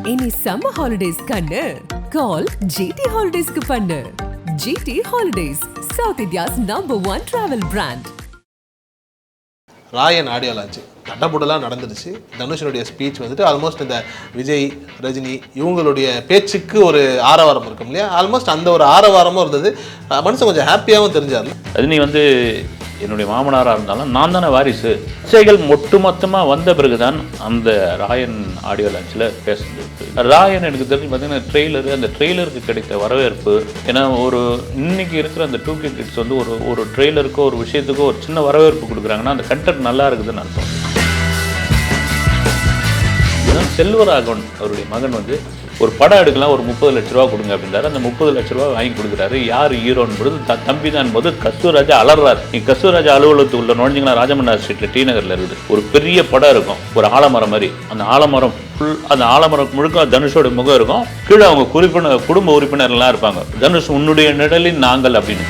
இனி summer holidays கண்ணு கால் GT ஹாலிடேஸ்க்கு பண்ணு. GT holidays, south India's #1 travel brand. Raayan audio launch தட்டப்புடலாம் நடந்துடுச்சு. தனுஷனுடைய ஸ்பீச் வந்துட்டு ஆல்மோஸ்ட் இந்த விஜய், ரஜினி இவங்களுடைய பேச்சுக்கு ஒரு ஆரவாரம் இருக்கும் இல்லையா, ஆல்மோஸ்ட் அந்த ஒரு ஆரவாரமும் இருந்தது. மனுஷன் கொஞ்சம் ஹாப்பியாகவும் தெரிஞ்சார்ல. ரஜினி வந்து என்னுடைய மாமனாராக இருந்தாலும் நான் தானே வாரிசு இசைகள் ஒட்டுமொத்தமாக வந்த பிறகுதான் அந்த ராயன் ஆடியோ லான்ச்சில் பேசுறது. ராயன் எனக்கு தெரிஞ்சு பார்த்தீங்கன்னா ட்ரெய்லரு, அந்த ட்ரெய்லருக்கு கிடைத்த வரவேற்பு, ஏன்னா ஒரு இன்னைக்கு இருக்கிற அந்த 2K கிட்ஸ் வந்து ஒரு ட்ரெய்லருக்கோ ஒரு விஷயத்துக்கோ ஒரு சின்ன வரவேற்பு கொடுக்குறாங்கன்னா அந்த கண்டென்ட் நல்லா இருக்குதுன்னு அர்த்தம். செல்வராகவன் அவருடைய மகன் வந்து ஒரு படம் எடுக்கலாம், ஒரு 30 லட்ச ரூபா கொடுங்க அப்படின்றாரு. அந்த 30 லட்ச ரூபா வாங்கி கொடுக்குறாரு. யார் ஹீரோன்னு போது தம்பி தான் போது கஸ்தூர்ராஜா அலறாரு. நீ கஸ்தூர்ராஜா அலுவலகத்துக்குள்ள நுழைஞ்சிங்களா, ராஜமன்னார் ஸ்ட்ரீட்ல டி நகர்ல இருக்குது ஒரு பெரிய படம் இருக்கும், ஒரு ஆலமரம் மாதிரி. அந்த ஆலமரம் அந்த ஆலமரம் முழுக்க தனுஷோட முகம் இருக்கும். கீழே அவங்க குடும்ப உறுப்பினர்லாம் இருப்பாங்க. தனுஷ் உன்னுடைய நிழலின் நாங்கள் அப்படின்னு.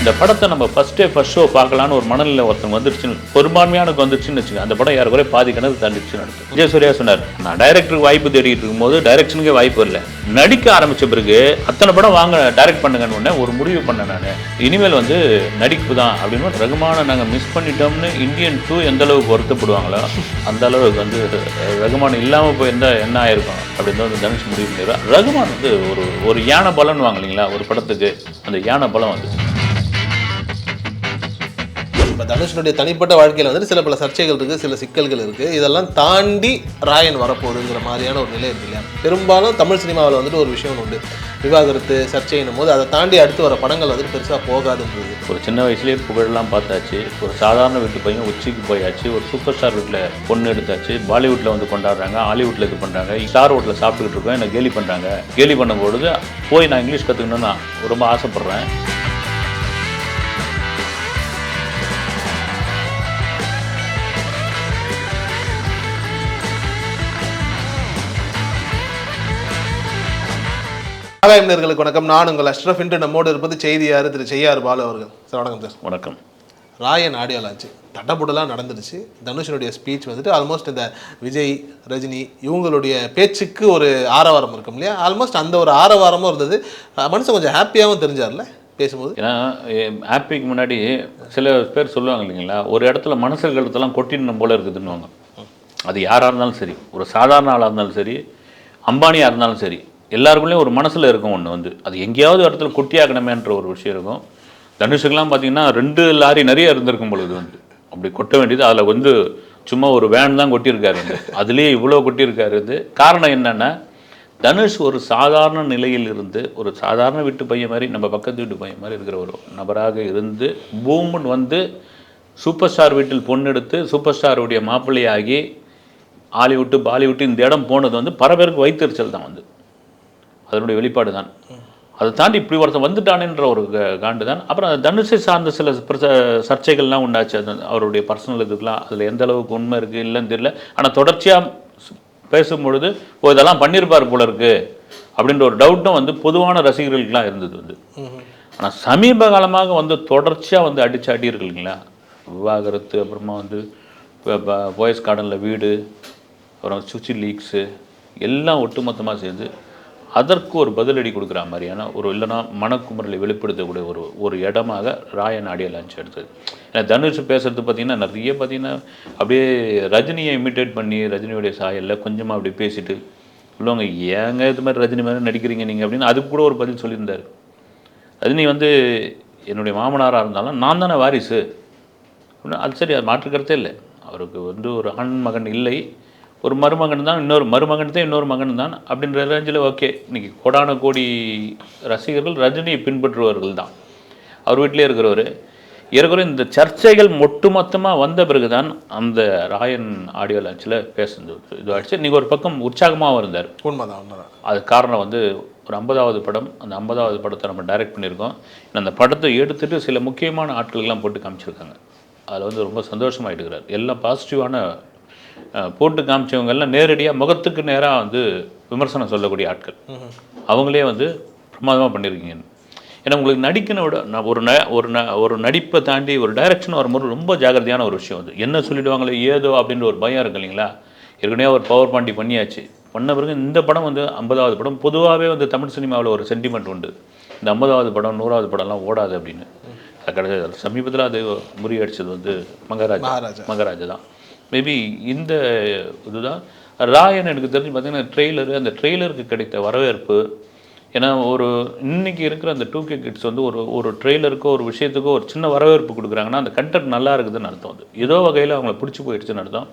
இந்த படத்தை நம்ம ஃபர்ஸ்ட் ஷோ பார்க்கலான்னு ஒரு மனநிலை ஒருத்தவங்க வந்துருச்சுன்னு, பெரும்பான்மையானுக்கு வந்துருச்சுன்னு வச்சுக்கோங்க. அந்த படம் யாரு கூட பாதி கிணறு தாண்டிடுச்சுன்னு நடக்கும். விஜய் சூர்யா சொன்னார், நான் டைரக்டருக்கு வாய்ப்பு தேடிட்டு இருக்கும்போது டைரக்ஷனுக்கே வாய்ப்பு இல்லை, நடிக்க ஆரம்பிச்ச பிறகு அத்தனை படம் வாங்க டைரக்ட் பண்ணுங்கன்னு உடனே ஒரு முடிவு பண்ணேன் நான், இனிமேல் வந்து நடிப்பு தான் அப்படின்னு. ரகுமானை நாங்கள் மிஸ் பண்ணிட்டோம்னு இந்தியன் 2 எந்த அளவுக்கு வருத்தப்படுவாங்களோ அந்த அளவுக்கு வந்து ரகுமான் இல்லாமல் போய் என்ன ஆயிருக்கும் அப்படின்னு வந்து தனுஷ் முடிவு பண்ணிடுறார். ரகுமான் வந்து ஒரு யானை பலன் வாங்க இல்லைங்களா ஒரு படத்துக்கு, அந்த யானை பலம் வந்து தனுஷனுடைய தனிப்பட்ட வாழ்க்கையில் வந்துட்டு சில பல சர்ச்சைகள் இருக்குது, சில சிக்கல்கள் இருக்குது. இதெல்லாம் தாண்டி ராயன் வரப்போகுதுங்கிற மாதிரியான ஒரு நிலை இருக்கு இல்லையா. பெரும்பாலும் தமிழ் சினிமாவில் வந்துட்டு ஒரு விஷயம் உண்டு, விவாகரத்து சர்ச்சைன்னும் போது அதை தாண்டி அடுத்து வர படங்கள் வந்துட்டு பெருசாக போகாதுன்றது. ஒரு சின்ன வயசுலேயே புகழெல்லாம் பார்த்தாச்சு, ஒரு சாதாரண வீட்டு பையன் உச்சிக்கு போயாச்சு, ஒரு சூப்பர் ஸ்டார் வீட்டில் பொண்ணு எடுத்தாச்சு, பாலிவுட்டில் வந்து கொண்டாடுறாங்க, ஹாலிவுட்டில் இது பண்ணுறாங்க, ஸ்டார் ஹோட்டலில் சாப்பிட்டுக்கிட்டு இருக்கோம், என்னை கேலி பண்ணுறாங்க. கேலி பண்ணும்பொழுது போய் நான் இங்கிலீஷ் கற்றுக்கணும்னு நான் ரொம்ப ஆசைப்பட்றேன். ஆகாயம்னர்களுக்கு வணக்கம். நான் உங்கள் அஷ்ரஃப். இன்று நம்மோடு இருப்பது செய்தியார் திரு செய்யார் பாலு அவர்கள். சார் வணக்கம் சார். வணக்கம். ராயன் ஆடியோ லான்ச்சு தட்டப்புடலாம் நடந்துடுச்சு. தனுஷனுடைய ஸ்பீச் வந்துட்டு ஆல்மோஸ்ட் இந்த விஜய், ரஜினி இவங்களுடைய பேச்சுக்கு ஒரு ஆரவாரம் இருக்கும் இல்லையா, ஆல்மோஸ்ட் அந்த ஒரு ஆரவாரமும் இருந்தது. மனுஷன் கொஞ்சம் ஹாப்பியாகவும் தெரிஞ்சார்ல பேசும்போது. ஏன்னா ஹாப்பிக்கு முன்னாடி சில பேர் சொல்லுவாங்க இல்லைங்களா, ஒரு இடத்துல மனசு கழுத்தெல்லாம் கொட்டிடணும் போல இருக்குதுன்னுவாங்க. அது யாராக இருந்தாலும் சரி, ஒரு சாதாரண ஆளாக இருந்தாலும் சரி, அம்பானியாக இருந்தாலும் சரி, எல்லாருக்குள்ளேயும் ஒரு மனசில் இருக்கும் ஒன்று வந்து, அது எங்கேயாவது இடத்துல கொட்டியாக்கணுமேன்ற ஒரு விஷயம் இருக்கும். தனுஷுக்கெல்லாம் பார்த்தீங்கன்னா 2 லாரி நிறைய இருந்திருக்கும் பொழுது வந்து அப்படி கொட்ட வேண்டியது, அதில் வந்து சும்மா ஒரு வேன் தான் கொட்டியிருக்காரு வந்து, அதுலேயே இவ்வளோ கொட்டியிருக்காரு வந்து. காரணம் என்னென்னா, தனுஷ் ஒரு சாதாரண நிலையில் இருந்து ஒரு சாதாரண வீட்டு பையன் மாதிரி, நம்ம பக்கத்து வீட்டு பையன் மாதிரி இருக்கிற ஒரு நபராக இருந்து பூம்னு வந்து சூப்பர் ஸ்டார் வீட்டில் பொண்ணு எடுத்து சூப்பர் ஸ்டாருடைய மாப்பிள்ளையாகி ஹாலிவுட்டு பாலிவுட்டு இந்த இடம் போனது வந்து பல பேருக்கு வைத்தறிச்சல் தான் வந்து, அதனுடைய வெளிப்பாடு தான். அதை தாண்டி இப்படி ஒருத்தன் வந்துட்டானுன்ற ஒரு காண்டு தான். அப்புறம் தனுஷை சார்ந்த சில சர்ச்சைகள்லாம் உண்டாச்சு. அது அவருடைய பர்சனல் இதுக்கெலாம் அதில் எந்த அளவுக்கு உண்மை இருக்குது இல்லைன்னு தெரியல. ஆனால் தொடர்ச்சியாக பேசும்பொழுது இதெல்லாம் பண்ணியிருப்பார் போல இருக்குது அப்படின்ற ஒரு டவுட்டும் வந்து பொதுவான ரசிகர்களுக்கெலாம் இருந்தது வந்து. ஆனால் சமீப காலமாக வந்து தொடர்ச்சியாக வந்து அடிச்சு இருக்குங்களா, விவாகரத்து, அப்புறமா வந்து போயஸ் கார்டனில் வீடு, அப்புறம் சுச்சி லீக்ஸு எல்லாம் ஒட்டுமொத்தமாக சேர்ந்து அதற்கு ஒரு பதிலடி கொடுக்குற மாதிரியான ஒரு, இல்லைனா மனக்குமரலை வெளிப்படுத்தக்கூடிய ஒரு இடமாக ராயன் ஆடியோ லான்ச் எடுத்தது. ஏன்னா தனுஷ் பேசுகிறது பார்த்திங்கன்னா நிறைய பார்த்திங்கன்னா அப்படியே ரஜினியை இமிட்டேட் பண்ணி ரஜினியுடைய சாயலில் கொஞ்சமாக அப்படி பேசிட்டு சொல்லுவாங்க, ஏங்க இது மாதிரி ரஜினி மாதிரி நடிக்கிறீங்க நீங்கள் அப்படின்னு. அதுக்கு கூட ஒரு பதில் சொல்லியிருந்தார். ரஜினி வந்து என்னுடைய மாமனாராக இருந்தாலும் நான் தானே வாரிசு அப்படின்னு. அது சரி, அது மாற்றுக்கிறதே இல்லை. அவருக்கு வந்து ஒரு ஆண் மகன் இல்லை, ஒரு மருமகன் தான், இன்னொரு மருமகன் தான், இன்னொரு மகன் தான் அப்படின்ற ரேஞ்சில் ஓகே. இன்றைக்கி கோடான கோடி ரசிகர்கள் ரஜினியை பின்பற்றுபவர்கள் தான். அவர் வீட்டிலே இருக்கிறவர் ஏற்கனவே இந்த சர்ச்சைகள் ஒட்டுமொத்தமாக வந்த பிறகு தான் அந்த ராயன் ஆடியோ லான்ச்சில் பேசுறது இது ஆயிடுச்சு. இன்றைக்கி ஒரு பக்கம் உற்சாகமாகவும் இருந்தார். உண்மைதான் உண்மைதான். அது காரணம் வந்து ஒரு 50வது படம், அந்த 50வது படத்தை நம்ம டைரக்ட் பண்ணியிருக்கோம். அந்த படத்தை எடுத்துகிட்டு சில முக்கியமான ஆட்களுக்கெல்லாம் போட்டு காமிச்சிருக்காங்க. அதில் வந்து ரொம்ப சந்தோஷமாகிட்டுக்கிறார். எல்லாம் பாசிட்டிவான போட்டு காமிச்சவங்கெல்லாம் நேரடியாக முகத்துக்கு நேராக வந்து விமர்சனம் சொல்லக்கூடிய ஆட்கள். அவங்களே வந்து பிரமாதமாக பண்ணியிருக்கீங்க. ஏன்னா உங்களுக்கு நடிக்கணும் விட ஒரு நடிப்பை தாண்டி ஒரு டைரக்ஷன் வரும்போது ரொம்ப ஜாகிரதையான ஒரு விஷயம் அது. என்ன சொல்லிவிடுவாங்களோ ஏதோ அப்படின்ற ஒரு பயம் இருக்கு இல்லைங்களா. ஏற்கனவே அவர் பவர் பாண்டி பண்ணியாச்சு. பண்ண பிறகு இந்த படம் வந்து 50வது படம். பொதுவாகவே வந்து தமிழ் சினிமாவில் ஒரு சென்டிமெண்ட் உண்டு, இந்த 50வது படம் 100வது படம்லாம் ஓடாது அப்படின்னு. கிடையாது. சமீபத்தில் அது முறியடிச்சது வந்து மகாராஜா தான். மேபி இந்த இதுதான் ராயன். எனக்கு தெரிஞ்சு பார்த்தீங்கன்னா ட்ரெய்லரு, அந்த ட்ரெய்லருக்கு கிடைத்த வரவேற்பு. ஏன்னா ஒரு இன்னைக்கு இருக்கிற அந்த 2K கிட்ஸ் வந்து ஒரு ட்ரெய்லருக்கோ ஒரு விஷயத்துக்கோ ஒரு சின்ன வரவேற்பு கொடுக்குறாங்கன்னா அந்த கண்டென்ட் நல்லா இருக்குதுன்னு அர்த்தம். அது ஏதோ வகையில் அவங்கள பிடிச்சி போயிடுச்சுன்னு அர்த்தம்.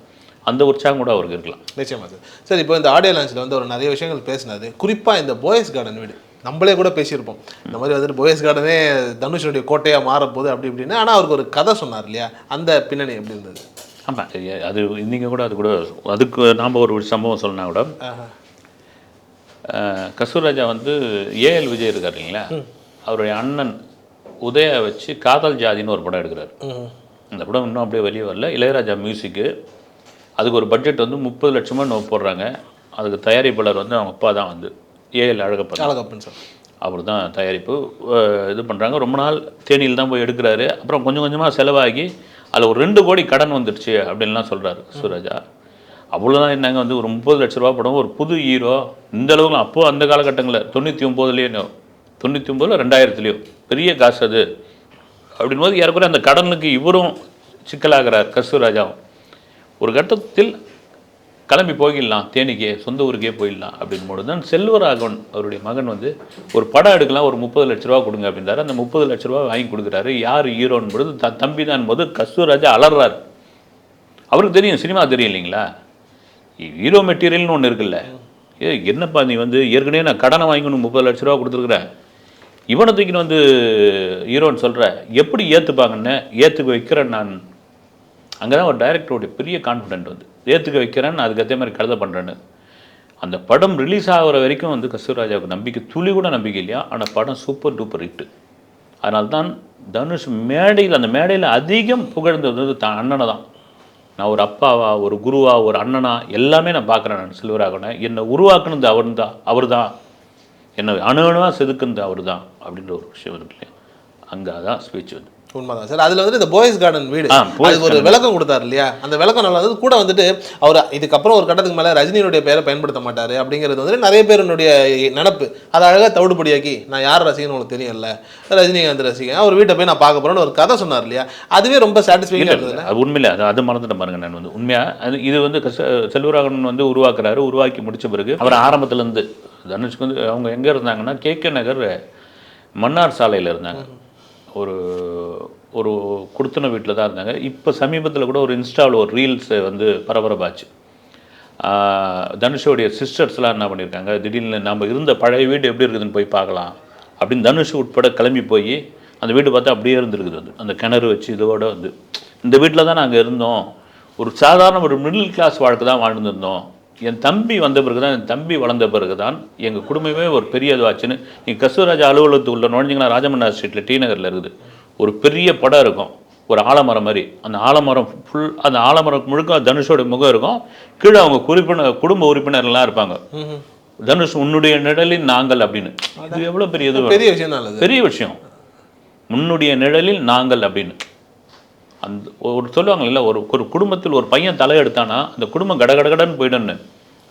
அந்த உற்சாகம் கூட அவருக்கு இருக்கலாம். நிச்சயமாக சார். சரி, இப்போ இந்த ஆடியோ லான்ச்சில் வந்து ஒரு நிறைய விஷயங்கள் பேசினது, குறிப்பாக இந்த போயஸ் கார்டன் வீடு நம்மளே கூட பேசியிருப்போம். இந்த மாதிரி வந்துட்டு போயஸ் கார்டனே தனுஷனுடைய கோட்டையாக மாறப்போகுது அப்படி இப்படின்னு. ஆனால் அவருக்கு ஒரு கதை சொன்னார் இல்லையா, அந்த பின்னணி எப்படி இருந்தது? ஆமாம், அது நீங்கள் கூட அதுக்கு நாம் ஒரு சம்பவம் சொல்லனா கூட, கஸ்தூர்ராஜா வந்து ஏஎல் விஜய் இருக்கார் இல்லைங்களா, அவருடைய அண்ணன் உதயா வச்சு காதல் ஜாதின்னு ஒரு படம் எடுக்கிறார். அந்த படம் இன்னும் அப்படியே வெளியே வரல. இளையராஜா மியூசிக்கு. அதுக்கு ஒரு பட்ஜெட் வந்து 30 லட்சமாக நம்ம போடுறாங்க. அதுக்கு தயாரிப்பாளர் வந்து அவங்க அப்பா தான் வந்து ஏஎல் அழகப்பன் சார். அவர் தான் தயாரிப்பு இது பண்ணுறாங்க. ரொம்ப நாள் தேனியில் தான் போய் எடுக்கிறாரு. அப்புறம் கொஞ்சம் கொஞ்சமாக செலவாகி அதில் ஒரு 2 கோடி கடன் வந்துடுச்சு அப்படின்லாம் சொல்கிறாரு கஸ்தூர்ராஜா. அவ்வளோதான் என்னங்க வந்து ஒரு 30 லட்ச ரூபா படம், ஒரு புது ஹீரோ இந்த அளவுக்கு அப்போது அந்த காலகட்டங்களில் 99லேயோ 99 2000லேயோ பெரிய காசு அது அப்படின் போது ஏறக்குறைய அந்த கடனுக்கு இவரும் சிக்கலாகிறார் கஸ்தூர்ராஜாவும். ஒரு கட்டத்தில் கிளம்பி போயிடலாம், தேனிக்கே சொந்த ஊருக்கே போயிடலாம் அப்படின்போது தான் செல்வராகவன் அவருடைய மகன் வந்து ஒரு படம் எடுக்கலாம், ஒரு 30 லட்ச ரூபா கொடுங்க அப்படின்றாரு. அந்த 30 லட்ச ரூபா வாங்கி கொடுக்குறாரு. யார் ஹீரோன்னு பொழுது தம்பி தான் போது கஸ்தூர்ராஜா அலறாரு. அவருக்கு தெரியும், சினிமா தெரியும் இல்லைங்களா, ஹீரோ மெட்டீரியல்னு ஒன்று இருக்குல்ல. என்னப்பா நீ வந்து ஏற்கனவே நான் கடனை வாங்கிக்கணும் 30 லட்ச ரூபா கொடுத்துருக்குறேன், இவனை தூக்கின்னு வந்து ஹீரோன்னு சொல்கிற, எப்படி ஏற்றுப்பாங்கன்னு ஏற்றுக்க வைக்கிறேன் நான். அங்கே தான் ஒரு டைரக்டருடைய பெரிய கான்ஃபிடென்ட் வந்து ஏற்றுக்க வைக்கிறேன்னு அதுக்கேற்ற மாதிரி கருதை பண்ணுறேன்னு. அந்த படம் ரிலீஸ் ஆகிற வரைக்கும் வந்து கஸ்தூர்ராஜாவுக்கு நம்பிக்கை துளி கூட நம்பிக்கை இல்லையா. ஆனால் படம் சூப்பர் டூப்பர் ஹிட்டு. அதனால தான் தனுஷ் மேடையில் அந்த மேடையில் அதிகம் புகழ்ந்தது வந்து தான் அண்ணனை தான். நான் ஒரு அப்பாவா, ஒரு குருவா, ஒரு அண்ணனா எல்லாமே நான் பார்க்குறேன். நான் செல்வராகவனை என்னை உருவாக்குனது அவர் தான், என்னை அணுவணுவாக செதுக்குனது அவர் தான் அப்படின்ற ஒரு விஷயம் இருக்கு இல்லையா. அங்கே தான் ஸ்பீச் வந்து உண்மைதான் சார். அதில் வந்துட்டு இந்த போயஸ் கார்டன் வீடு அதுக்கு ஒரு விளக்கம் கொடுத்தாரு இல்லையா. அந்த விளக்கம் நல்லா இருந்தது. கூட வந்துட்டு அவர் இதுக்கப்புறம் ஒரு கட்டத்துக்கு மேலே ரஜினியுடைய பெயரை பயன்படுத்த மாட்டார் அப்படிங்கிறது வந்துட்டு நிறைய பேருடைய நினப்பு. அதை அழகாக தவிடுபடியாக்கி, நான் யார் ரசிகன்னு உங்களுக்கு தெரியல, ரஜினிகாந்த் ரசிகன், அவர் வீட்டை போய் நான் பார்க்க போகிறேன்னு ஒரு கதை சொன்னார் இல்லையா. அதுவே ரொம்ப சாட்டிஸ்ஃபைங்காக இருந்தது. அது உண்மையில அது மறந்துட்டு பாருங்க. நான் வந்து உண்மையாக இது வந்து செல்வராகவன் வந்து உருவாக்குறாரு. உருவாக்கி முடித்த பிறகு அவர் ஆரம்பத்துலேருந்து தனுஷ்க்கு வந்து அவங்க எங்கே இருந்தாங்கன்னா KK நகர் மன்னார் சாலையில் இருந்தாங்க. ஒரு குடுத்தன வீட்டில் தான் இருந்தாங்க. இப்போ சமீபத்தில் கூட ஒரு இன்ஸ்டாவில் ஒரு ரீல்ஸ் வந்து பரபரப்பாச்சு. தனுஷோடைய சிஸ்டர்ஸ்லாம் என்ன பண்ணியிருக்காங்க, திடீர்னு நம்ம இருந்த பழைய வீடு எப்படி இருக்குதுன்னு போய் பார்க்கலாம் அப்படின்னு தனுஷ் உட்பட கிளம்பி போய் அந்த வீடு பார்த்தா அப்படியே இருந்துருக்குது. வந்து அந்த கிணறு வச்சு இதோட வந்து இந்த வீட்டில் தான் நாங்கள் இருந்தோம். ஒரு சாதாரண ஒரு மிடில் கிளாஸ் வாழ்க்கை தான் வாழ்ந்துருந்தோம். என் தம்பி வந்த பிறகு தான், என் தம்பி வளர்ந்த பிறகு தான் எங்கள் குடும்பமே ஒரு பெரிய இதுவாச்சுன்னு. நீங்கள் கஸ்தூர்ராஜா அலுவலகத்துக்குள்ள நுழைஞ்சிங்கன்னா ராஜமன்னார் ஸ்ட்ரீட்டில் டி நகரில் இருக்குது ஒரு பெரிய படம் இருக்கும், ஒரு ஆலமரம் மாதிரி. அந்த ஆலமரம் ஃபுல், அந்த ஆலமரம் முழுக்க தனுஷோட முகம் இருக்கும். கீழே அவங்க குடும்ப உறுப்பினர்லாம் இருப்பாங்க. தனுஷ் உன்னுடைய நிழலில் நாங்கள் அப்படின்னு. இது எவ்வளோ பெரிய இது, பெரிய விஷயம் தான், பெரிய விஷயம். உன்னுடைய நிழலில் நாங்கள் அப்படின்னு அந்த ஒரு சொல்லுவாங்க இல்லை, ஒரு குடும்பத்தில் ஒரு பையன் தலையெடுத்தானா அந்த குடும்பம் கடகடகடன்னு போயிடுன்னு.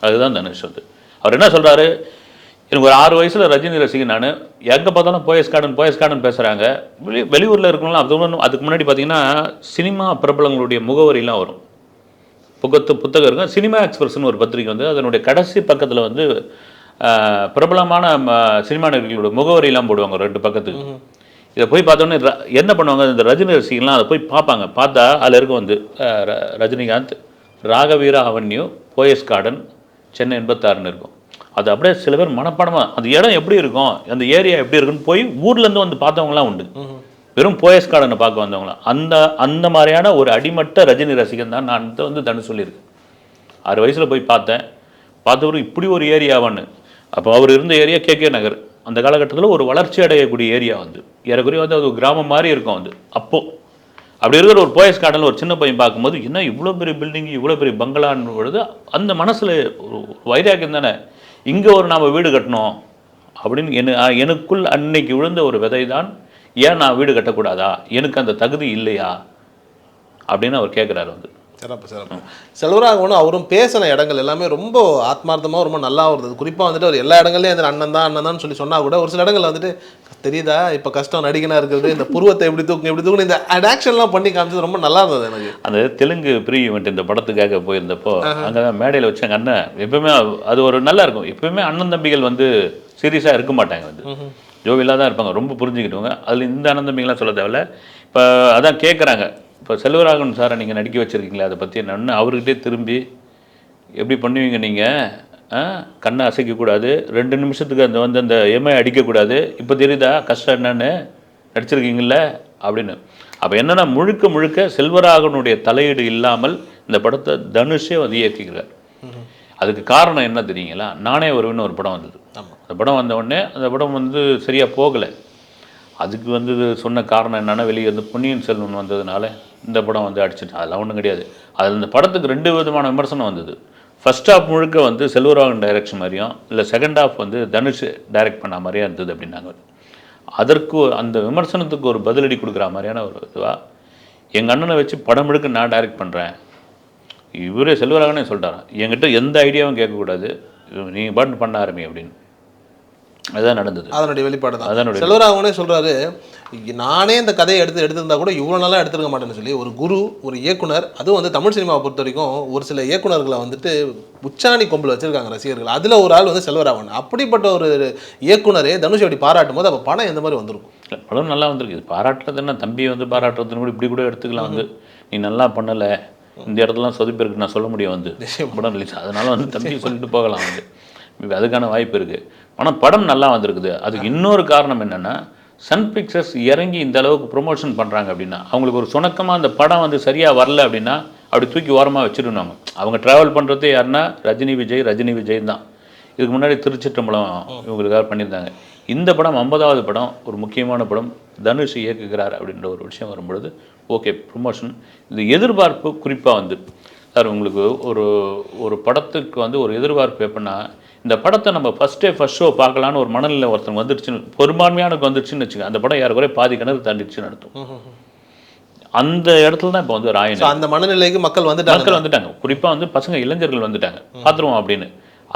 அதுதான் தனுஷ் வந்து. அவர் என்ன சொல்கிறாரு, எனக்கு ஒரு 6 வயசில் ரஜினி ரசிகன் நான், எங்கே பார்த்தாலும் போயஸ் கார்டன் பேசுகிறாங்க. வெளியூரில் இருக்கணும். அதுக்கு முன்னாடி பார்த்தீங்கன்னா சினிமா பிரபலங்களுடைய முகவரிலாம் வரும், புத்தகம் இருக்கும். சினிமா எக்ஸ்பிரஸ்னு ஒரு பத்திரிக்கை வந்து அதனுடைய கடைசி பக்கத்தில் வந்து பிரபலமான சினிமா நடிகர்களுடைய முகவரியெல்லாம் போடுவாங்க 2 பக்கத்துக்கு. இதை போய் பார்த்தோன்னே என்ன பண்ணுவாங்க, இந்த ரஜினி ரசிகர்லாம் அதை போய் பார்ப்பாங்க. பார்த்தா அதில் இருக்கும் வந்து ரஜினிகாந்த், ராகவீரா அவென்யூ, போயஸ் கார்டன், சென்னை 86ன்னு இருக்கும். அது அப்படியே சில பேர் மனப்பாடமாக அந்த இடம் எப்படி இருக்கும், அந்த ஏரியா எப்படி இருக்குன்னு போய் ஊர்லேருந்து வந்து பார்த்தவங்களாம் உண்டு. வெறும் போயஸ் கார்டனை பார்க்க வந்தவங்களாம். அந்த மாதிரியான ஒரு அடிமட்ட ரஜினி ரசிகன் தான் நான் வந்து தனுஷ் சொல்லியிருக்கேன். 6 வயசில் போய் பார்த்தவரும் இப்படி ஒரு ஏரியாவான்னு. அப்போ அவர் இருந்த ஏரியா KK நகர். அந்த காலகட்டத்தில் ஒரு வளர்ச்சி அடையக்கூடிய ஏரியா வந்து ஏறக்குறைய வந்து அது ஒரு கிராமம் மாதிரி இருக்கும் வந்து. அப்போது அப்படி இருக்கிற ஒரு போயஸ் கார்டனில் ஒரு சின்ன பையன் பார்க்கும்போது என்ன இவ்வளோ பெரிய பில்டிங், இவ்வளோ பெரிய பங்களான்னு பொழுது அந்த மனசில் ஒரு வைராக்கியம் தானே, இங்கே ஒரு நாம் வீடு கட்டணும் அப்படின்னு எனக்குள் அன்னைக்கு விழுந்த ஒரு விதை தான். ஏன் நான் வீடு கட்டக்கூடாதா, எனக்கு அந்த தகுதி இல்லையா அப்படின்னு அவர் கேட்குறாரு வந்து. சிறப்பு சிறப்பு. செல்வராகவனும் அவரும் பேசின இடங்கள் எல்லாமே ரொம்ப ஆத்மார்த்தமாக ரொம்ப நல்லா இருந்தது. குறிப்பாக வந்துட்டு அவர் எல்லா இடங்கள்லையும் வந்து அண்ணன் தான் சொல்லி சொன்னால் கூட ஒரு சில இடங்களில் வந்துட்டு தெரியுதா இப்போ கஷ்டம் நடிகனாக இருக்கிறது, இந்த புருவத்தை எப்படி தூக்கணும் இந்த ஆக்ஷன்லாம் பண்ணி காமிச்சது ரொம்ப நல்லா இருந்தது எனக்கு. அந்த தெலுங்கு ப்ரீ ஈவெண்ட் இந்த படத்துக்காக போயிருந்தப்போ அங்கே மேடையில் வச்சு எங்கள் அண்ணன் எப்பவுமே அது ஒரு நல்லா இருக்கும். எப்பவுமே அண்ணன் தம்பிகள் வந்து சீரியஸாக இருக்க மாட்டாங்க, வந்து ஜோவியலாக தான் இருப்பாங்க, ரொம்ப புரிஞ்சுக்கிட்டவங்க. அதில் இந்த அண்ணன் தம்பிகள்லாம் சொல்ல தேவையில்ல. இப்போ அதான் கேட்குறாங்க, இப்போ செல்வராகவன் சாரை நீங்கள் நடிக்க வச்சுருக்கீங்களா, அதை பற்றி என்னன்னு அவர்கிட்டே திரும்பி எப்படி பண்ணுவீங்க நீங்கள், கண்ணை அசைக்கக்கூடாது, 2 நிமிஷத்துக்கு அந்த எம்ஐ அடிக்கக்கூடாது, இப்போ தெரியுதா கஷ்டம் என்னன்னு நடிச்சிருக்கீங்கள அப்படின்னு. அப்போ என்னென்னா முழுக்க செல்வராகவனுடைய தலையீடு இல்லாமல் இந்த படத்தை தனுஷே வந்து இயக்குகிறார். அதுக்கு காரணம் என்ன தெரியுங்களா, நானே வருவேன்னு ஒரு படம் வந்தது. அந்த படம் வந்த உடனே அந்த படம் வந்து சரியாக போகலை. அதுக்கு வந்து சொன்ன காரணம் என்னென்னா, வெளியே வந்து பொன்னியின் செல்வன் வந்ததுனால இந்த படம் வந்து அடிச்சிட்டு, அதெல்லாம் ஒன்றும் கிடையாது. அதில் இந்த படத்துக்கு 2 விதமான விமர்சனம் வந்தது. ஃபர்ஸ்ட் ஹாஃப் முழுக்க வந்து செல்வராகவன் டைரக்ஷன் மாதிரியும், இல்லை செகண்ட் ஹாஃப் வந்து தனுஷ் டைரக்ட் பண்ண மாதிரியா இருந்தது அப்படின்னாங்க. அதற்கு அந்த விமர்சனத்துக்கு ஒரு பதிலடி கொடுக்குற மாதிரியான ஒரு இதுவாக எங்கள் அண்ணனை வச்சு படம் முழுக்க நான் டைரக்ட் பண்ணுறேன், இவரே செல்வராகவனே சொல்லிட்டாரான், என்கிட்ட எந்த ஐடியாவும் கேட்கக்கூடாது, நீங்கள் பாட்டு பண்ண ஆரம்பி அப்படின்னு. அதுதான் நடந்தது, அதனுடைய வெளிப்பாடு தான். செல்வராகவனே சொல்கிறாரு, நானே இந்த கதையை எடுத்திருந்தா கூட இவ்வளோ நல்லா எடுத்துருக்க மாட்டேன்னு சொல்லி ஒரு குரு, ஒரு இயக்குனர், அதுவும் வந்து தமிழ் சினிமாவை பொறுத்த வரைக்கும் ஒரு சில இயக்குனர்களை வந்துட்டு உச்சாணி கொம்பில் வச்சுருக்காங்க ரசிகர்கள். அதில் ஒரு ஆள் வந்து செல்வராகவன். அப்படிப்பட்ட ஒரு இயக்குனரே தனுஷ் அப்படி பாராட்டும் போது அப்போ படம் எந்த மாதிரி வந்திருக்கும்? இல்லை, படம் நல்லா வந்திருக்கு. பாராட்டுறதுன்னா தம்பியை வந்து பாராட்டுறதுன்னு கூட இப்படி கூட எடுத்துக்கலாம். வந்து நீ நல்லா பண்ணலை, இந்த இடத்துலாம் சொதுப்பிருக்கு நான் சொல்ல முடியும் வந்து படம் ரிலீஸ், அதனால வந்து தம்பி சொல்லிட்டு போகலாம் வந்து, அதுக்கான வாய்ப்பு இருக்குது. ஆனால் படம் நல்லா வந்திருக்குது. அதுக்கு இன்னொரு காரணம் என்னென்னா, சன் பிக்சர்ஸ் இறங்கி இந்த அளவுக்கு ப்ரொமோஷன் பண்ணுறாங்க அப்படின்னா, அவங்களுக்கு ஒரு சுணக்கமாக அந்த படம் வந்து சரியாக வரல அப்படின்னா அப்படி தூக்கி ஓரமாக வச்சுருந்தாங்க. அவங்க ட்ராவல் பண்ணுறதே யாருன்னா ரஜினி விஜய் தான். இதுக்கு முன்னாடி திருச்சிற்றம்பலம் இவங்களுக்காக பண்ணியிருந்தாங்க. இந்த படம் 50வது படம், ஒரு முக்கியமான படம், தனுஷ் இயக்குகிறார் அப்படின்ற ஒரு விஷயம் வரும்பொழுது ஓகே ப்ரொமோஷன். இந்த எதிர்பார்ப்பு குறிப்பாக வந்து சார் உங்களுக்கு ஒரு படத்துக்கு வந்து ஒரு எதிர்பார்ப்பு எப்படின்னா, இந்த படத்தை நம்ம ஃபஸ்ட் ஷோ பார்க்கலான்னு ஒரு மனநிலை ஒருத்தவங்க வந்துருச்சுன்னு, பெரும்பான்மையானுக்கு வந்துருச்சுன்னு வச்சுக்கோங்க, அந்த படம் யாரு கூட பாதி கிணறு தாண்டிடுச்சுன்னு அர்த்தம். அந்த இடத்துல தான் இப்போ வந்து ராயன் அந்த மனநிலைக்கு மக்கள் வந்துட்டாங்க. குறிப்பாக வந்து பசங்க இளைஞர்கள் வந்துட்டாங்க பார்த்துருவோம் அப்படின்னு.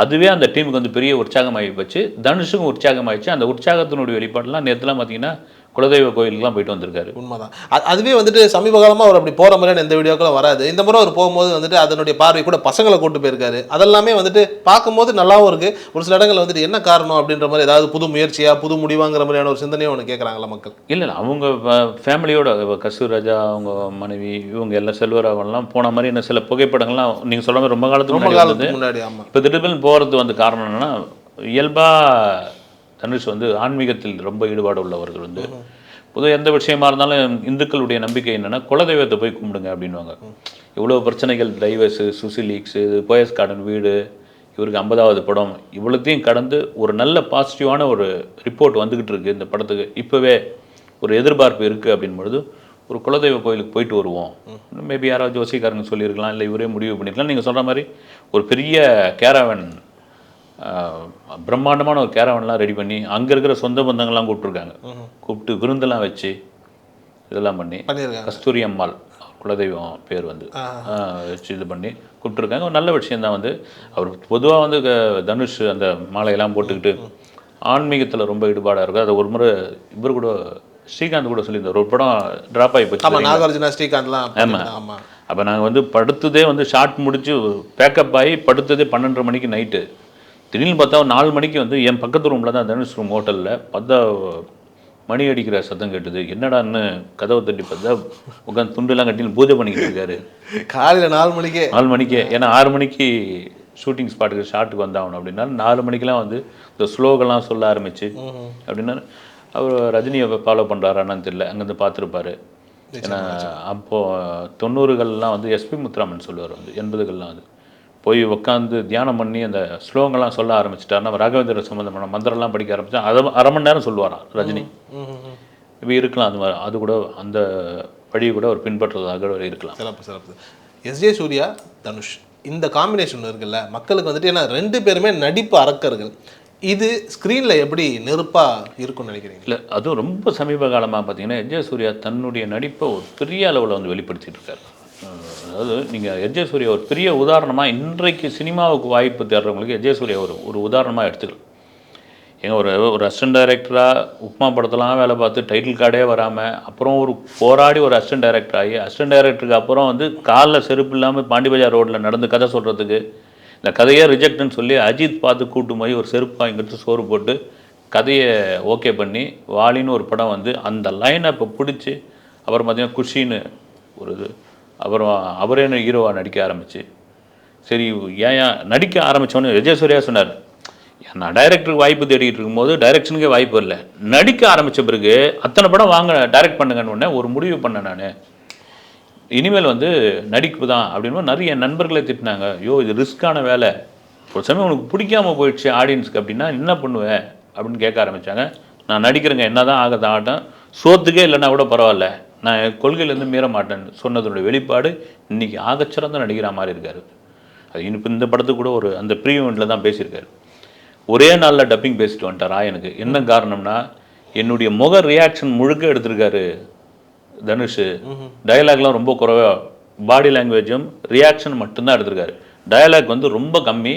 அதுவே அந்த டீமுக்கு வந்து பெரிய உற்சாகமாகி போச்சு, தனுஷுக்கும் உற்சாகமாகிடுச்சு. அந்த உற்சாகத்தினுடைய வெளிப்பாடுலாம் நேற்றுலாம் பார்த்தீங்கன்னா குலதெய்வ கோயிலுக்குலாம் போயிட்டு வந்திருக்காரு. உண்மைதான். அதுவே வந்துட்டு சமீப காலமாக அவர் அப்படி போகிற மாதிரியான எந்த வீடியோக்களும் வராது. இந்த முறை அவர் போகும்போது வந்துட்டு அதனுடைய பார்வை கூட பசங்களை கூட்டு போயிருக்காரு. அதெல்லாமே வந்துட்டு பார்க்கும்போது நல்லாவும் இருக்குது. ஒரு சில இடங்கள் வந்துட்டு என்ன காரணம் அப்படின்ற மாதிரி ஏதாவது புது முயற்சியாக புது முடிவாங்கிற மாதிரியான ஒரு சிந்தனையும் ஒன்று கேட்குறாங்களா மக்கள்? இல்லை அவங்க ஃபேமிலியோட கஸ்தூரி ராஜா அவங்க மனைவி இவங்க எல்லாம் செல்வராகவன்லாம் போன மாதிரி என்ன சில புகைப்படங்கள்லாம் நீங்கள் சொல்ல மாதிரி ரொம்ப காலத்துக்கு முன்னாடி. ஆமாம். இப்போ திடீர்னு போகிறது வந்து காரணம் என்னென்னா, இயல்பாக தனுஷ் வந்து ஆன்மீகத்தில் ரொம்ப ஈடுபாடு உள்ளவர்கள் வந்து பொதுவாக எந்த விஷயமா இருந்தாலும் இந்துக்களுடைய நம்பிக்கை என்னென்னா குலதெய்வத்தை போய் கும்பிடுங்க அப்படின்வாங்க. இவ்வளோ பிரச்சனைகள், டைவர்ஸு, சுசிலீக்ஸு, போயஸ் கார்டன் வீடு, இவருக்கு 50வது படம், இவ்வளோத்தையும் கடந்து ஒரு நல்ல பாசிட்டிவான ஒரு ரிப்போர்ட் வந்துக்கிட்டு இருக்குது இந்த படத்துக்கு. இப்போவே ஒரு எதிர்பார்ப்பு இருக்குது அப்படின்பொழுது ஒரு குலதெய்வ கோயிலுக்கு போயிட்டு வருவோம். மேபி யாராவது ஜோசிக்காரங்க சொல்லியிருக்கலாம், இல்லை இவரே முடிவு பண்ணியிருக்கலாம். நீங்கள் சொல்கிற மாதிரி ஒரு பெரிய கேரவன், பிரம்மாண்டமான ஒரு கேரவன்லாம் ரெடி பண்ணி அங்கே இருக்கிற சொந்த பந்தங்கள்லாம் கூப்பிட்டுருக்காங்க, கூப்பிட்டு விருந்தெல்லாம் வச்சு இதெல்லாம் பண்ணி, கஸ்தூரி அம்மாள் குலதெய்வம் பேர் வந்து வச்சு இது பண்ணி கூப்பிட்டுருக்காங்க. ஒரு நல்ல விஷயந்தான். வந்து அவர் பொதுவாக வந்து தனுஷ் அந்த மாலையெல்லாம் போட்டுக்கிட்டு ஆன்மீகத்தில் ரொம்ப ஈடுபாடாக இருக்கும். அதை ஒரு முறை இவர் கூட ஸ்ரீகாந்த் கூட சொல்லியிருந்தார், ஒரு படம் ட்ராப் ஆகி போச்சு, நாகார்ஜுனா ஸ்ரீகாந்த்லாம். ஆமாம். அப்போ நாங்கள் வந்து படுத்ததே வந்து ஷார்ட் முடிச்சு பேக்கப் ஆகி படுத்ததே 12:30 மணிக்கு நைட்டு. திடீர்னு பார்த்தா 4 மணிக்கு வந்து என் பக்கத்து ரூமில் தான் தனுஷ் ரூம் ஹோட்டலில் பார்த்தா மணி அடிக்கிற சத்தம் கேட்டுது. என்னடான்னு கதவை தட்டி பார்த்தா உட்காந்து துண்டுலாம் கட்டின்னு பூஜை பண்ணிக்கிட்டு இருக்காரு. காலையில் 4 மணிக்கே. ஏன்னா 6 மணிக்கு ஷூட்டிங் ஸ்பாட்டுக்கு ஷாட்டுக்கு வந்தாகணும் அப்படின்னா 4 மணிக்கெலாம் வந்து இந்த ஸ்லோகெல்லாம் சொல்ல ஆரம்பிச்சு அப்படின்னா அவர் ரஜினியை ஃபாலோ பண்ணுறாரான்னு தெரியல, அங்கேருந்து பார்த்துருப்பாரு. ஏன்னா அப்போது 90கள்லாம் வந்து எஸ்பி முத்துராமன் சொல்லுவார், வந்து 80கள்லாம் வந்து போய் உட்காந்து தியானம் பண்ணி அந்த ஸ்லோகங்கள்லாம் சொல்ல ஆரம்பிச்சிட்டார். நம்ம ராகவேந்திர சம்பந்தமான மந்திரம்லாம் படிக்க ஆரம்பித்தா அதை அரை மணி நேரம் சொல்லுவாராம் ரஜினி. இப்போ இருக்கலாம் அது மாதிரி, அது கூட அந்த வழியை கூட அவர் பின்பற்றுவதாக இருக்கலாம். சிறப்பு. எஸ்ஜே சூர்யா, தனுஷ் இந்த காம்பினேஷன் இருக்குல்ல, மக்களுக்கு வந்துட்டு ஏன்னா 2 பேருமே நடிப்பு அரக்கர்கள். இது ஸ்க்ரீனில் எப்படி நெருப்பாக இருக்கும்னு நினைக்கிறீங்க? இல்லை, அதுவும் ரொம்ப சமீப காலமாக பார்த்தீங்கன்னா எஸ்ஜே சூர்யா தன்னுடைய நடிப்பை ஒரு பெரிய அளவில் வந்து வெளிப்படுத்திட்டு இருக்காரு. அதாவது நீங்கள் எஜே சூர்யா ஒரு பெரிய உதாரணமாக இன்றைக்கு சினிமாவுக்கு வாய்ப்பு தேடுறவங்களுக்கு எஜே சூர்யா ஒரு உதாரணமாக எடுத்துக்கலாம். ஏங்க ஒரு அசிஸ்டன்ட் டைரக்டராக உப்மா படத்தெல்லாம் வேலை பார்த்து டைட்டில் கார்டே வராமல் அப்புறம் ஒரு போராடி ஒரு அசிஸ்டன்ட் டைரக்டர் ஆகி அசிஸ்டன்ட் டைரக்டருக்கு அப்புறம் வந்து காலில் செருப்பு இல்லாமல் பாண்டிபஜார் ரோட்டில் நடந்து கதை சொல்கிறதுக்கு இந்த கதையே ரிஜெக்ட்னு சொல்லி அஜித் பார்த்து கூட்டு போய் ஒரு செருப்பு வாங்கிட்டு சோறு போட்டு கதையை ஓகே பண்ணி வாலின்னு ஒரு படம் வந்து அந்த லைனை இப்போ பிடிச்சி அப்புறம் பார்த்தீங்கன்னா குஷின்னு ஒரு இது அப்புறம் அவரே ஹீரோவாக நடிக்க ஆரம்பிச்சு சரி ஏன் நடிக்க ஆரம்பித்தோன்னு விஜய் சூர்யா சொன்னார், நான் டைரக்டருக்கு வாய்ப்பு தேடிட்டு இருக்கும்போது டைரக்ஷனுக்கே வாய்ப்பு இல்லை, நடிக்க ஆரம்பித்த பிறகு அத்தனை படம் வாங்க டைரக்ட் பண்ணுங்கன்னு உடனே ஒரு முடிவு பண்ணேன் நான், இனிமேல் வந்து நடிப்பு தான் அப்படின்னு நிறைய நண்பர்களை திட்டினாங்க. ஐயோ இது ரிஸ்க்கான வேலை, ஒரு சமயம் உனக்கு பிடிக்காமல் போயிடுச்சு ஆடியன்ஸுக்கு அப்படின்னா என்ன பண்ணுவேன் அப்படின்னு கேட்க ஆரம்பித்தாங்க. நான் நடிக்கிறேங்க, என்ன தான் ஆகட்டும், சோத்துக்கே இல்லைன்னா கூட பரவாயில்ல, நான் கொள்கையிலேருந்து மீற மாட்டேன்னு சொன்னதோட வெளிப்பாடு இன்றைக்கி ஆகச்சிறந்த நடிக்கிற மாதிரி இருக்கார். அது இப்போ இந்த படத்துக்கு கூட ஒரு அந்த ப்ரீவெண்ட்டில் தான் பேசியிருக்காரு. ஒரே நாளில் டப்பிங் பேசிட்டு வந்துட்டார் ராயனுக்கு. என்ன காரணம்னா என்னுடைய முக ரியாக்ஷன் முழுக்க எடுத்திருக்காரு தனுஷ். டயலாக்லாம் ரொம்ப குறைவாக, பாடி லாங்குவேஜும் ரியாக்ஷன் மட்டும்தான் எடுத்திருக்காரு. டயலாக் வந்து ரொம்ப கம்மி,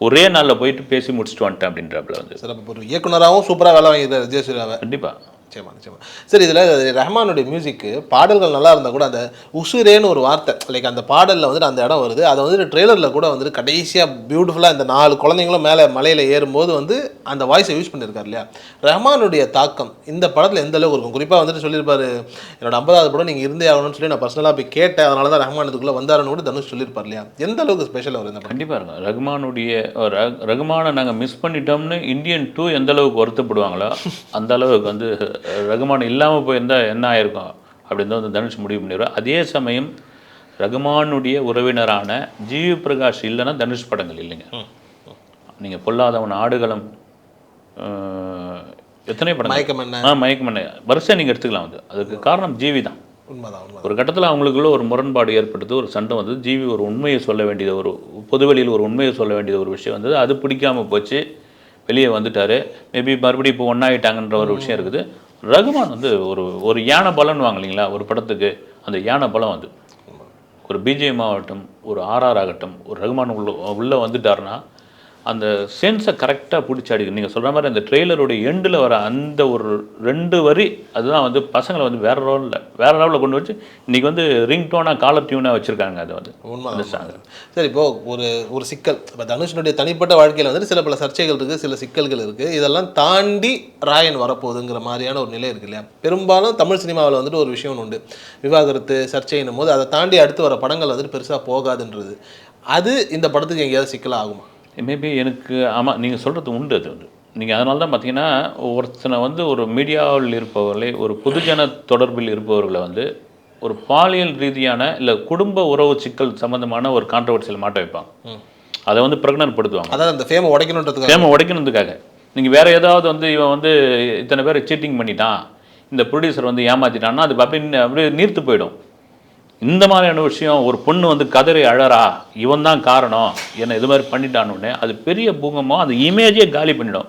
ஒரே நாளில் போயிட்டு பேசி முடிச்சுட்டு வந்துட்டேன் அப்படின்றப்பல வந்து சார். அப்போ ஒரு இயக்குனராகவும் சூப்பராக வேலை வாங்கியிருந்தார் விஜய் சூர்யாவை. கண்டிப்பாக நிச்சயமா. சரி, இதில் ரஹ்மானுடைய மியூசிக்கு பாடல்கள் நல்லா இருந்தால் கூட அந்த உசுரேன்னு ஒரு வார்த்தை லைக் அந்த பாடலில் வந்துட்டு அந்த இடம் வருது. அதை வந்துட்டு ட்ரெய்லரில் கூட வந்துட்டு கடைசியாக பியூட்டிஃபுல்லாக இந்த 4 குழந்தைங்களும் மேலே மலையில் ஏறும்போது வந்து அந்த வாய்ஸை யூஸ் பண்ணியிருக்காரு இல்லையா. ரஹ்மானுடைய தாக்கம் இந்த படத்தில் எந்த அளவுக்கு இருக்கும்? குறிப்பாக வந்துட்டு சொல்லியிருப்பாரு, என்னோட 50வது படம் நீங்கள் இருந்தே ஆகணும்னு சொல்லி நான் பர்சனலாக போய் கேட்டேன், அதனால தான் ரஹ்மான் இதுக்குள்ளே வந்தாருன்னு கூட தனுஷ் சொல்லியிருப்பார் இல்லையா. எந்த அளவுக்கு ஸ்பெஷல் அவர் இந்த படம்? கண்டிப்பாக இருக்கும். ரகுமானை நாங்கள் மிஸ் பண்ணிட்டோம்னு இந்தியன் 2 எந்த அளவுக்கு வருத்தப்படுவாங்களோ அந்த அளவுக்கு வந்து ரகுமான் இல்லாமல் போயிருந்தால் என்ன ஆயிருக்கும் அப்படின்னு தான் வந்து தனுஷ் முடிவு பண்ணிடுவார். அதே சமயம் ரகுமானுடைய உறவினரான ஜிவி பிரகாஷ் இல்லைன்னா தனுஷ் படங்கள் இல்லைங்க. நீங்கள் பொல்லாதவன், ஆடுகளம், எத்தனை படம், மயக்கமண்ண வரிசை நீங்கள் எடுத்துக்கலாம். வந்து அதுக்கு காரணம் ஜிவி தான். ஒரு கட்டத்தில் அவங்களுக்குள்ள ஒரு முரண்பாடு ஏற்படுது, ஒரு சண்டை வந்தது. ஜிவி ஒரு உண்மையை சொல்ல வேண்டியது, ஒரு பொதுவெளியில் ஒரு உண்மையை சொல்ல வேண்டியது ஒரு விஷயம் வந்தது. அது பிடிக்காமல் போச்சு, வெளியே வந்துட்டார். மேபி மறுபடியும் இப்போ ஒன்றாயிட்டாங்கன்ற ஒரு விஷயம் இருக்குது. ரகுமான் வந்து ஒரு யானை பலம்னு வாங்க இல்லைங்களா ஒரு படத்துக்கு, அந்த யானை பலம் வந்து ஒரு பிஜிஎம் ஆகட்டும், ஒரு ஆர்ஆர் ஆகட்டும், ஒரு ரகுமான் உள்ளே வந்துட்டாருன்னா அந்த சென்ஸை கரெக்டாக பிடிச்சி அடிக்கும். நீங்கள் சொல்கிற மாதிரி அந்த ட்ரெய்லருடைய எண்டில் வர அந்த ஒரு 2 வரி அதுதான் வந்து பசங்களை வந்து வேறு லெவலில் கொண்டு வச்சு இன்றைக்கி வந்து ரிங் டோனாக காலர் டியூனாக வச்சுருக்காங்க. அது வந்து உண்மை. சரி, இப்போது ஒரு சிக்கல், இப்போ தனுஷனுடைய தனிப்பட்ட வாழ்க்கையில் வந்துட்டு சில பல சர்ச்சைகள் இருக்குது, சில சிக்கல்கள் இருக்குது. இதெல்லாம் தாண்டி ராயன் வரப்போகுதுங்கிற மாதிரியான ஒரு நிலை இருக்கு இல்லையா. பெரும்பாலும் தமிழ் சினிமாவில் வந்துட்டு ஒரு விஷயம் உண்டு, விவாகரத்து சர்ச்சைன்னும் போது அதை தாண்டி அடுத்து வர படங்கள் வந்துட்டு பெருசாக போகாதுன்றது. அது இந்த படத்துக்கு எங்கேயாவது சிக்கலாக ஆகுமா? மேபி எனக்கு ஆமாம், நீங்கள் சொல்கிறது உண்டு. அது வந்து நீங்கள் அதனால தான் பார்த்தீங்கன்னா ஒருத்தனை வந்து ஒரு மீடியாவில் இருப்பவர்களை, ஒரு பொதுஜன தொடர்பில் இருப்பவர்களை வந்து ஒரு பாலியல் ரீதியான இல்லை குடும்ப உறவு சிக்கல் சம்மந்தமான ஒரு கான்ட்ரவர்சியில் மாட்ட வைப்பாங்க. அதை வந்து பிரகடனப்படுத்துவாங்க. அதாவது அந்த ஃபேமை உடைக்கணுன்றதுக்காக. நீங்கள் வேறு ஏதாவது வந்து இவன் வந்து இத்தனை பேர் சீட்டிங் பண்ணிட்டான், இந்த ப்ரொடியூசர் வந்து ஏமாற்றிட்டான்னா அது அப்படியே நீர்த்து போயிடும். இந்த மாதிரியான விஷயம், ஒரு பொண்ணு வந்து கதறி அழறா, இவன் தான் காரணம், என்னை இது மாதிரி பண்ணிட்டான்னு அது பெரிய பூகமாக அந்த இமேஜே காலி பண்ணிடும்.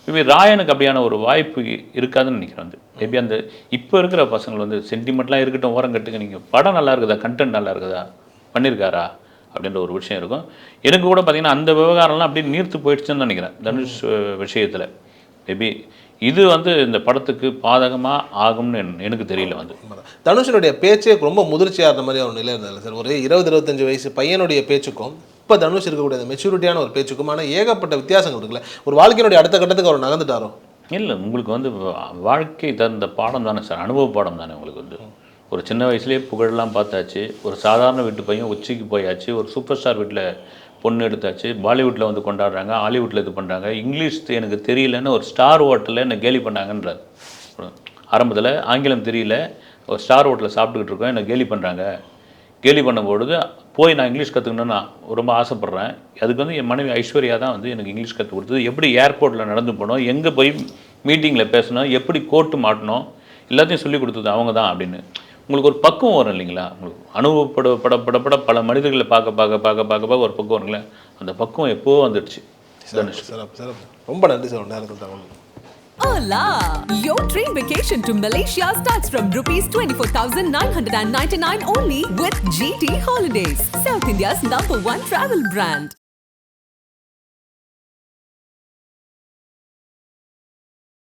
மேபி ராயனுக்கு அப்படியான ஒரு வாய்ப்பு இருக்காதுன்னு நினைக்கிறேன். வந்து மேபி அந்த இப்போ இருக்கிற பசங்கள் வந்து சென்டிமெண்ட்லாம் இருக்கட்டும், ஓரம் கட்டுங்க, நீங்கள் படம் நல்லா இருக்குதா, கண்டென்ட் நல்லா இருக்குதா, பண்ணியிருக்காரா அப்படின்ற ஒரு விஷயம் இருக்கும். எனக்கு கூட பார்த்திங்கன்னா அந்த விவகாரம்லாம் அப்படியே நீர்த்து போயிடுச்சுன்னு நினைக்கிறேன் தனுஷ் விஷயத்தில். மேபி இது வந்து இந்த படத்துக்கு பாதகமாக ஆகும்னு எனக்கு தெரியல. வந்து தனுஷனுடைய பேச்சே ரொம்ப முதிர்ச்சியாக இருந்த மாதிரி ஒரு நிலை இருந்தது சார். ஒரு 20-25 வயசு பையனுடைய பேச்சுக்கும் இப்போ தனுஷ் இருக்கக்கூடிய மெச்சூரிட்டியான ஒரு பேச்சுக்கும் ஆனால் ஏகப்பட்ட வித்தியாசங்கள் இருக்குல்ல. ஒரு வாழ்க்கையினுடைய அடுத்த கட்டத்துக்கு அவர் நகர்ந்துட்டாரோ? இல்லை, உங்களுக்கு வந்து வாழ்க்கை தந்த பாடம் தானே சார், அனுபவ பாடம் தானே. உங்களுக்கு வந்து ஒரு சின்ன வயசுலேயே புகழெல்லாம் பார்த்தாச்சு, ஒரு சாதாரண வீட்டு பையன் உச்சிக்கு போயாச்சு, ஒரு சூப்பர் ஸ்டார் வீட்டில் பொண்ணு எடுத்தாச்சு, பாலிவுட்டில் வந்து கொண்டாடுறாங்க, ஹாலிவுட்டில் இது பண்ணுறாங்க, இங்கிலீஷ் எனக்கு தெரியலன்னு ஒரு ஸ்டார் ஹோட்டலில் என்னை கேலி பண்ணாங்கன்றார். ஆரம்பத்தில் ஆங்கிலம் தெரியல, ஒரு ஸ்டார் ஹோட்டலில் சாப்பிட்டுக்கிட்டு இருக்கோம், என்னை கேலி பண்ணுறாங்க. கேலி பண்ணும்பொழுது போய் நான் இங்கிலீஷ் கற்றுக்கணுன்னு நான் ரொம்ப ஆசைப்பட்றேன். அதுக்கு வந்து என் மனைவி ஐஸ்வர்யா தான் வந்து எனக்கு இங்கிலீஷ் கற்றுக் கொடுத்தது. எப்படி ஏர்போர்ட்டில் நடந்து போகணும், எங்கே போய் மீட்டிங்கில் பேசணும், எப்படி கோட்டு மாட்டணும், எல்லாத்தையும் சொல்லி கொடுத்தது அவங்க தான் அப்படின்னு. உங்களுக்கு ஒரு பக்குவம் வரும் இல்லைங்களா. உங்களுக்கு அனுபவப்பட பல மனிதர்களை பார்க்க ஒரு பக்குவம் வருங்களேன். அந்த பக்குவம் எப்போவோ வந்துடுச்சு. சிறப்பு. ரொம்ப நன்றி சார் நேரத்தில் தகவல். Hola! Your dream vacation to Malaysia starts from rupees 24,999 only with GT Holidays, South India's #1 travel brand.